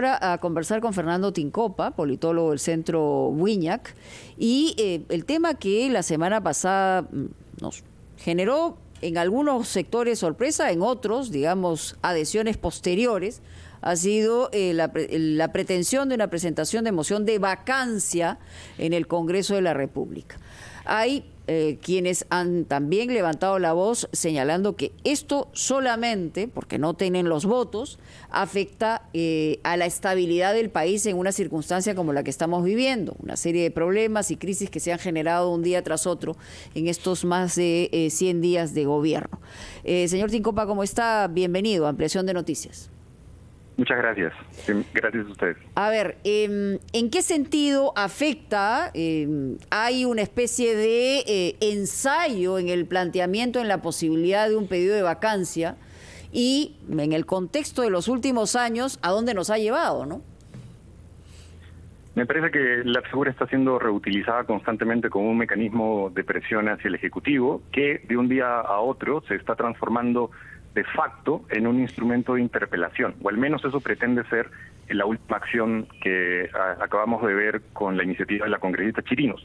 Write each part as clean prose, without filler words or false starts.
Ahora a conversar con Fernando Tincopa, politólogo del Centro Wiñac, y el tema que la semana pasada nos generó en algunos sectores sorpresa, en otros, digamos, adhesiones posteriores, ha sido la pretensión de una presentación de moción de vacancia en el Congreso de la República. Hay quienes han también levantado la voz señalando que esto solamente, porque no tienen los votos, afecta a la estabilidad del país en una circunstancia como la que estamos viviendo, una serie de problemas y crisis que se han generado un día tras otro en estos más de 100 días de gobierno. Señor Tincopa, ¿cómo está? Bienvenido a Ampliación de Noticias. Muchas gracias. Gracias a ustedes. A ver, ¿en qué sentido afecta? Hay una especie de ensayo en el planteamiento, en la posibilidad de un pedido de vacancia y en el contexto de los últimos años, ¿a dónde nos ha llevado, no? Me parece que la figura está siendo reutilizada constantemente como un mecanismo de presión hacia el Ejecutivo que de un día a otro se está transformando de facto en un instrumento de interpelación, o al menos eso pretende ser la última acción que acabamos de ver con la iniciativa de la congresista Chirinos.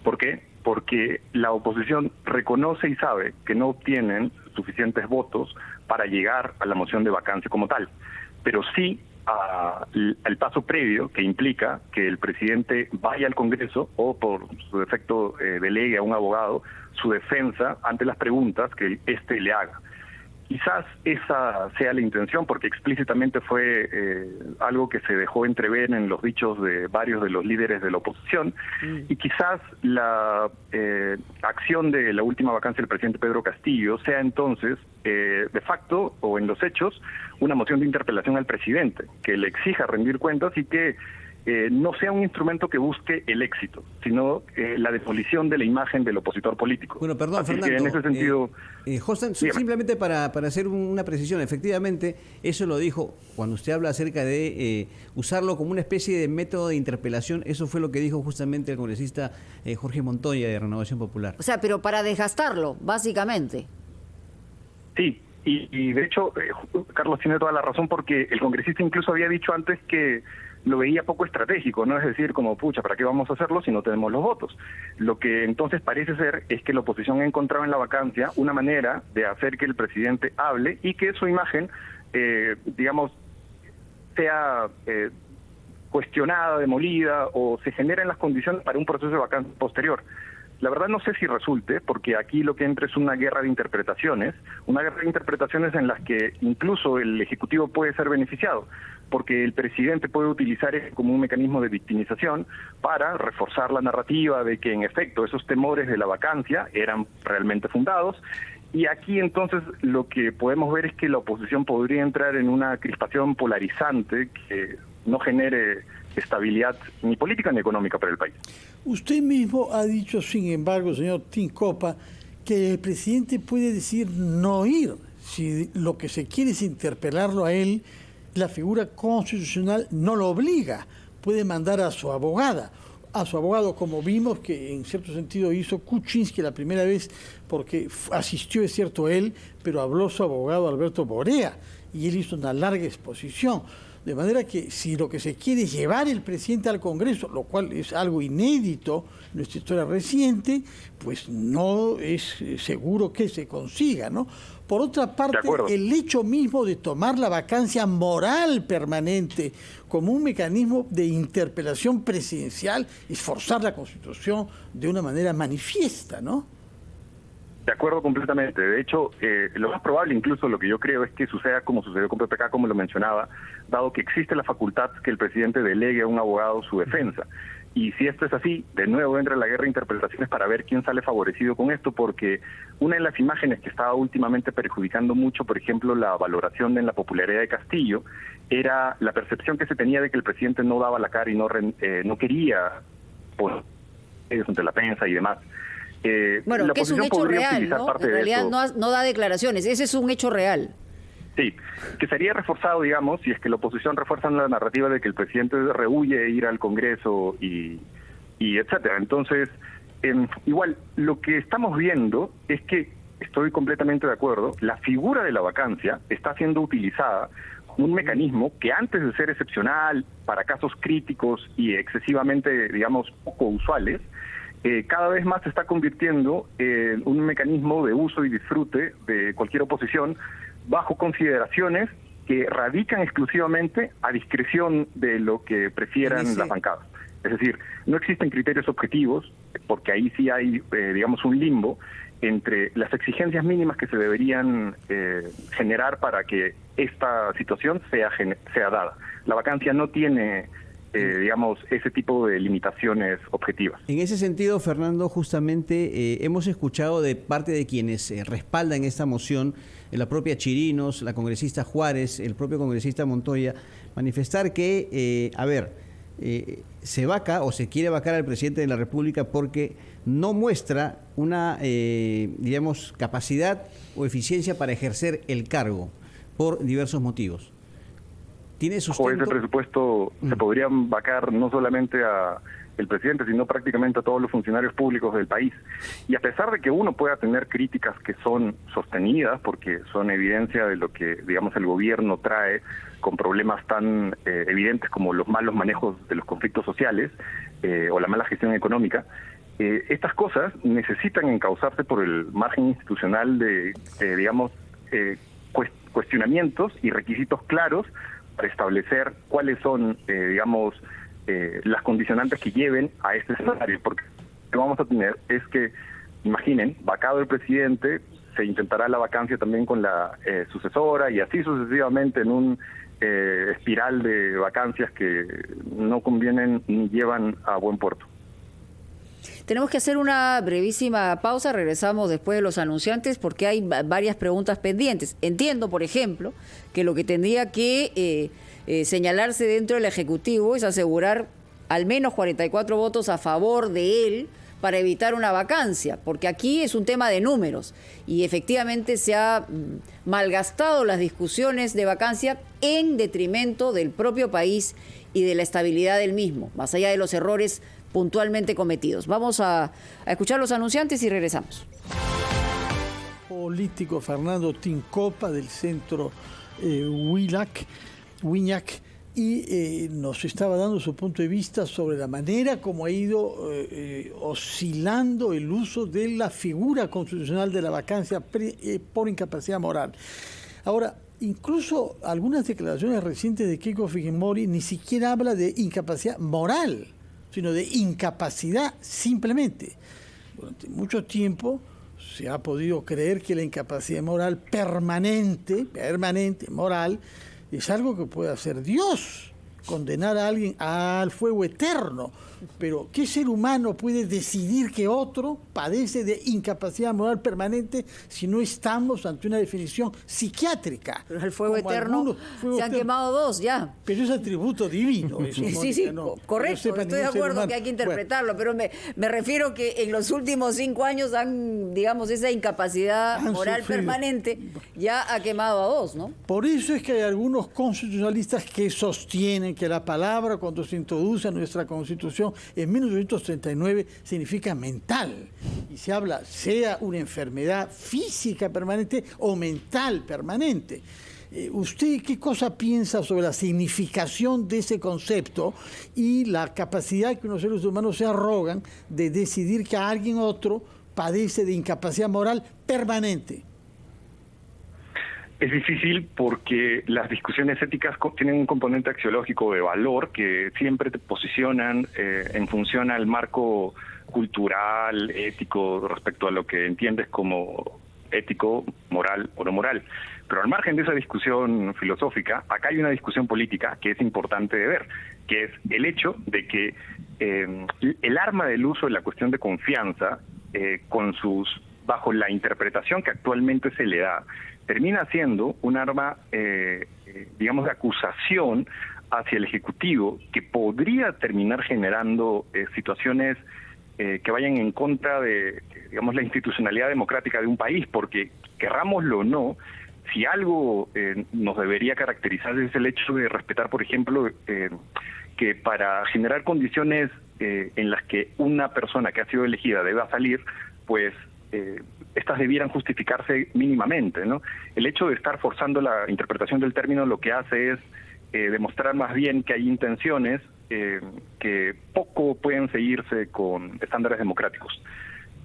¿Por qué? Porque la oposición reconoce y sabe que no obtienen suficientes votos para llegar a la moción de vacancia como tal, pero sí al paso previo que implica que el presidente vaya al Congreso o por su defecto delegue a un abogado su defensa ante las preguntas que éste le haga. Quizás esa sea la intención, porque explícitamente fue algo que se dejó entrever en los dichos de varios de los líderes de la oposición, y quizás la acción de la última vacancia del presidente Pedro Castillo sea entonces, de facto o en los hechos, una moción de interpelación al presidente, que le exija rendir cuentas y que no sea un instrumento que busque el éxito, sino la demolición de la imagen del opositor político. Bueno, perdón, así Fernando, que en ese sentido... José, simplemente para hacer una precisión, efectivamente, eso lo dijo cuando usted habla acerca de usarlo como una especie de método de interpelación, eso fue lo que dijo justamente el congresista Jorge Montoya de Renovación Popular. O sea, pero para desgastarlo, básicamente. Sí, y de hecho, Carlos tiene toda la razón, porque el congresista incluso había dicho antes que lo veía poco estratégico, no es decir, como pucha, ¿para qué vamos a hacerlo si no tenemos los votos? Lo que entonces parece ser es que la oposición ha encontrado en la vacancia una manera de hacer que el presidente hable y que su imagen, digamos, sea cuestionada, demolida, o se generen las condiciones para un proceso de vacancia posterior. La verdad no sé si resulte, porque aquí lo que entra es una guerra de interpretaciones en las que incluso el Ejecutivo puede ser beneficiado, porque el presidente puede utilizar eso como un mecanismo de victimización para reforzar la narrativa de que en efecto esos temores de la vacancia eran realmente fundados, y aquí entonces lo que podemos ver es que la oposición podría entrar en una crispación polarizante que no genere estabilidad ni política ni económica para el país. Usted mismo ha dicho, sin embargo, señor Tincopa, que el presidente puede decidir no ir. Si lo que se quiere es interpelarlo a él, la figura constitucional no lo obliga. Puede mandar a su abogada, como vimos que en cierto sentido hizo Kuczynski la primera vez, porque asistió, es cierto, él, pero habló su abogado Alberto Borea, y él hizo una larga exposición. De manera que si lo que se quiere es llevar el presidente al Congreso, lo cual es algo inédito en nuestra historia reciente, pues no es seguro que se consiga, ¿no? Por otra parte, el hecho mismo de tomar la vacancia moral permanente como un mecanismo de interpelación presidencial es forzar la Constitución de una manera manifiesta, ¿no? De acuerdo completamente. De hecho, lo más probable, incluso lo que yo creo, es que suceda como sucedió con PPK, como lo mencionaba, dado que existe la facultad que el presidente delegue a un abogado su defensa. Y si esto es así, de nuevo entra la guerra de interpretaciones para ver quién sale favorecido con esto, porque una de las imágenes que estaba últimamente perjudicando mucho, por ejemplo, la valoración en la popularidad de Castillo, era la percepción que se tenía de que el presidente no daba la cara y no quería poner ante la prensa y demás. Bueno, que es un hecho real, ¿no? En realidad no da declaraciones, ese es un hecho real. Sí, que sería reforzado, digamos, si es que la oposición refuerza la narrativa de que el presidente rehúye ir al Congreso y etcétera. Entonces, igual, lo que estamos viendo es que, estoy completamente de acuerdo, la figura de la vacancia está siendo utilizada un mecanismo que antes de ser excepcional para casos críticos y excesivamente, digamos, poco usuales, cada vez más se está convirtiendo en un mecanismo de uso y disfrute de cualquier oposición bajo consideraciones que radican exclusivamente a discreción de lo que prefieran las bancadas. Es decir, no existen criterios objetivos, porque ahí sí hay, digamos, un limbo entre las exigencias mínimas que se deberían generar para que esta situación sea dada. La vacancia no tiene, digamos, ese tipo de limitaciones objetivas. En ese sentido, Fernando, justamente hemos escuchado de parte de quienes respaldan esta moción, la propia Chirinos, la congresista Juárez, el propio congresista Montoya, manifestar que, se vaca o se quiere vacar al presidente de la República porque no muestra una, digamos, capacidad o eficiencia para ejercer el cargo por diversos motivos. ¿Tiene sustento? Con ese presupuesto se podrían vacar no solamente a el presidente, sino prácticamente a todos los funcionarios públicos del país. Y a pesar de que uno pueda tener críticas que son sostenidas, porque son evidencia de lo que, digamos, el gobierno trae con problemas tan evidentes como los malos manejos de los conflictos sociales o la mala gestión económica, estas cosas necesitan encauzarse por el margen institucional de, digamos, cuestionamientos y requisitos claros para establecer cuáles son, digamos, las condicionantes que lleven a este escenario, porque lo que vamos a tener es que, imaginen, vacado el presidente, se intentará la vacancia también con la sucesora y así sucesivamente en un espiral de vacancias que no convienen ni llevan a buen puerto. Tenemos que hacer una brevísima pausa, regresamos después de los anunciantes porque hay varias preguntas pendientes. Entiendo, por ejemplo, que lo que tendría que señalarse dentro del Ejecutivo es asegurar al menos 44 votos a favor de él para evitar una vacancia, porque aquí es un tema de números y efectivamente se ha malgastado las discusiones de vacancia en detrimento del propio país y de la estabilidad del mismo, más allá de los errores puntualmente cometidos. Vamos a escuchar los anunciantes y regresamos. Político Fernando Tincopa del centro Huiñac, y nos estaba dando su punto de vista sobre la manera como ha ido oscilando el uso de la figura constitucional de la vacancia por incapacidad moral. Ahora, incluso algunas declaraciones recientes de Keiko Fujimori ni siquiera habla de incapacidad moral, sino de incapacidad simplemente. Durante mucho tiempo se ha podido creer que la incapacidad moral permanente, moral, es algo que puede hacer Dios, condenar a alguien al fuego eterno. Pero ¿qué ser humano puede decidir que otro padece de incapacidad moral permanente si no estamos ante una definición psiquiátrica? Pero el fuego eterno, se han quemado dos ya. Pero es atributo divino. Eso, sí, no, correcto, estoy de acuerdo que hay que interpretarlo, pero me refiero que en los últimos 5 años han, digamos, esa incapacidad moral permanente ya ha quemado a dos, ¿no? Por eso es que hay algunos constitucionalistas que sostienen que la palabra, cuando se introduce a nuestra Constitución en 1939, significa mental. Y se habla, sea una enfermedad física permanente o mental permanente. ¿Usted qué cosa piensa sobre la significación de ese concepto y la capacidad que unos seres humanos se arrogan de decidir que alguien otro padece de incapacidad moral permanente? Es difícil porque las discusiones éticas tienen un componente axiológico de valor que siempre te posicionan en función al marco cultural, ético, respecto a lo que entiendes como ético, moral o no moral. Pero al margen de esa discusión filosófica, acá hay una discusión política que es importante de ver, que es el hecho de que el arma del uso de la cuestión de confianza, bajo la interpretación que actualmente se le da, termina siendo un arma, digamos, de acusación hacia el Ejecutivo que podría terminar generando situaciones que vayan en contra de, digamos, la institucionalidad democrática de un país, porque querrámoslo o no, si algo nos debería caracterizar es el hecho de respetar, por ejemplo, que para generar condiciones en las que una persona que ha sido elegida deba salir, pues estas debieran justificarse mínimamente, ¿no? El hecho de estar forzando la interpretación del término lo que hace es demostrar más bien que hay intenciones que poco pueden seguirse con estándares democráticos.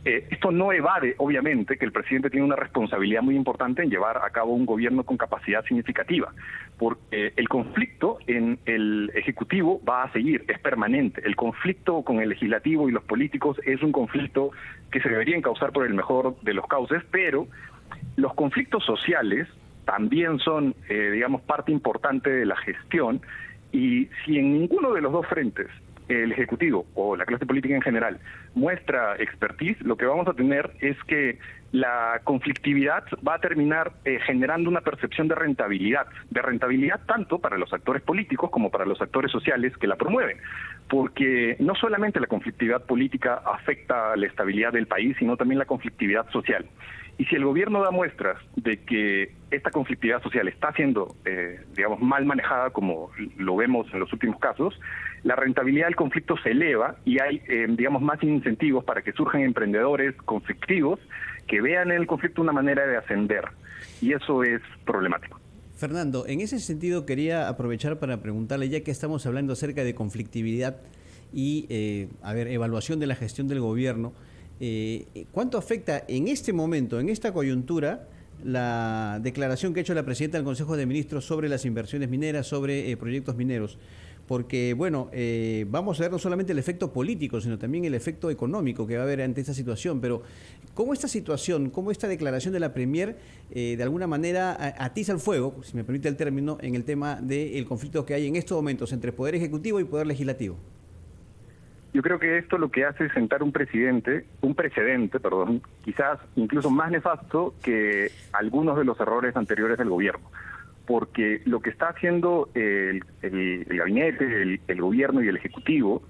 Esto no evade, obviamente, que el presidente tiene una responsabilidad muy importante en llevar a cabo un gobierno con capacidad significativa, porque el conflicto en el Ejecutivo va a seguir, es permanente. El conflicto con el Legislativo y los políticos es un conflicto que se debería encauzar por el mejor de los cauces, pero los conflictos sociales también son, digamos, parte importante de la gestión, y si en ninguno de los dos frentes el Ejecutivo o la clase política en general muestra expertise, lo que vamos a tener es que la conflictividad va a terminar generando una percepción de rentabilidad tanto para los actores políticos como para los actores sociales que la promueven, porque no solamente la conflictividad política afecta a la estabilidad del país, sino también la conflictividad social. Y si el gobierno da muestras de que esta conflictividad social está siendo, digamos, mal manejada, como lo vemos en los últimos casos, la rentabilidad del conflicto se eleva y hay, digamos, más incentivos para que surjan emprendedores conflictivos que vean en el conflicto una manera de ascender. Y eso es problemático. Fernando, en ese sentido quería aprovechar para preguntarle, ya que estamos hablando acerca de conflictividad y, evaluación de la gestión del gobierno, ¿cuánto afecta en este momento, en esta coyuntura, la declaración que ha hecho la presidenta del Consejo de Ministros sobre las inversiones mineras, sobre proyectos mineros? Porque, bueno, vamos a ver no solamente el efecto político, sino también el efecto económico que va a haber ante esta situación. Pero, ¿cómo esta situación, cómo esta declaración de la Premier, de alguna manera atiza el fuego, si me permite el término, en el tema del conflicto que hay en estos momentos entre Poder Ejecutivo y Poder Legislativo? Yo creo que esto lo que hace es sentar un precedente, quizás incluso más nefasto que algunos de los errores anteriores del gobierno. Porque lo que está haciendo el gabinete, el gobierno y el Ejecutivo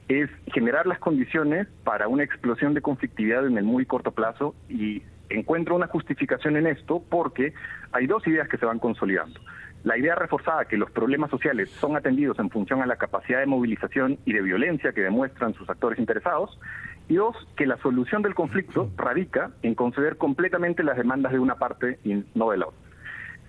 es generar las condiciones para una explosión de conflictividad en el muy corto plazo, y encuentro una justificación en esto porque hay dos ideas que se van consolidando. La idea reforzada que los problemas sociales son atendidos en función a la capacidad de movilización y de violencia que demuestran sus actores interesados, y dos, que la solución del conflicto radica en conceder completamente las demandas de una parte y no de la otra.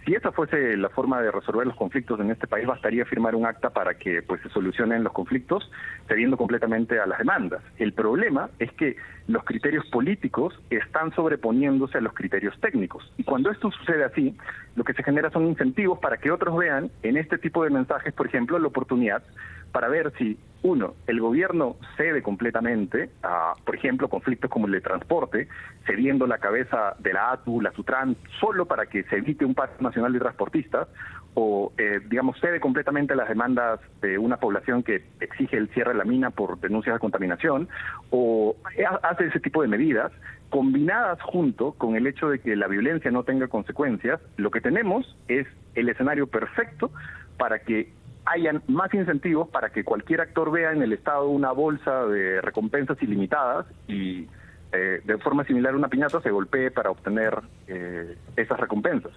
Si esa fuese la forma de resolver los conflictos en este país, bastaría firmar un acta para que se solucionen los conflictos cediendo completamente a las demandas. El problema es que los criterios políticos están sobreponiéndose a los criterios técnicos. Y cuando esto sucede así, lo que se genera son incentivos para que otros vean en este tipo de mensajes, por ejemplo, la oportunidad para ver si, uno, el gobierno cede completamente a, por ejemplo, conflictos como el de transporte, cediendo la cabeza de la ATU, la SUTRAN, solo para que se evite un pacto nacional de transportistas, o, digamos, cede completamente las demandas de una población que exige el cierre de la mina por denuncias de contaminación, o hace ese tipo de medidas, combinadas junto con el hecho de que la violencia no tenga consecuencias. Lo que tenemos es el escenario perfecto para que hayan más incentivos para que cualquier actor vea en el Estado una bolsa de recompensas ilimitadas y de forma similar a una piñata se golpee para obtener esas recompensas.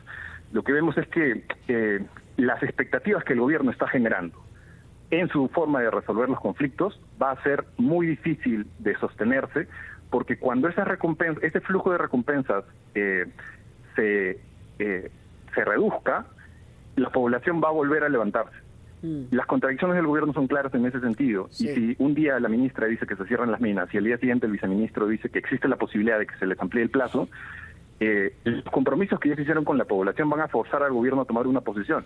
Lo que vemos es que las expectativas que el gobierno está generando en su forma de resolver los conflictos va a ser muy difícil de sostenerse, porque cuando ese flujo de recompensas se reduzca, la población va a volver a levantarse. Las contradicciones del gobierno son claras en ese sentido. Sí. Y si un día la ministra dice que se cierran las minas y al día siguiente el viceministro dice que existe la posibilidad de que se les amplíe el plazo, los compromisos que ya se hicieron con la población van a forzar al gobierno a tomar una posición.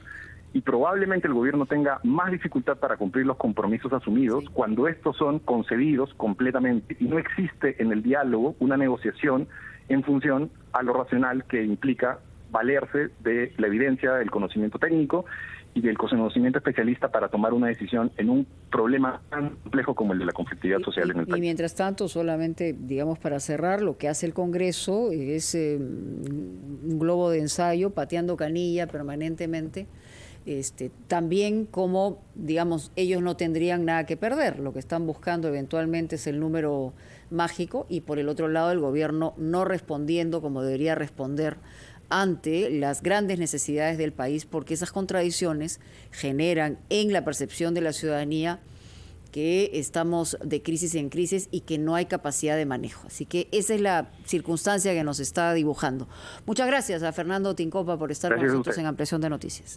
Y probablemente el gobierno tenga más dificultad para cumplir los compromisos asumidos cuando estos son concedidos completamente y no existe en el diálogo una negociación en función a lo racional que implica valerse de la evidencia, del conocimiento técnico y del conocimiento especialista para tomar una decisión en un problema tan complejo como el de la conflictividad social en el país. Y mientras tanto, solamente, digamos, para cerrar, lo que hace el Congreso es un globo de ensayo, pateando canilla permanentemente. También como, digamos, ellos no tendrían nada que perder. Lo que están buscando eventualmente es el número mágico, y por el otro lado el gobierno no respondiendo como debería responder ante las grandes necesidades del país, porque esas contradicciones generan en la percepción de la ciudadanía que estamos de crisis en crisis y que no hay capacidad de manejo. Así que esa es la circunstancia que nos está dibujando. Muchas gracias a Fernando Tincopa por estar con nosotros en Ampliación de Noticias.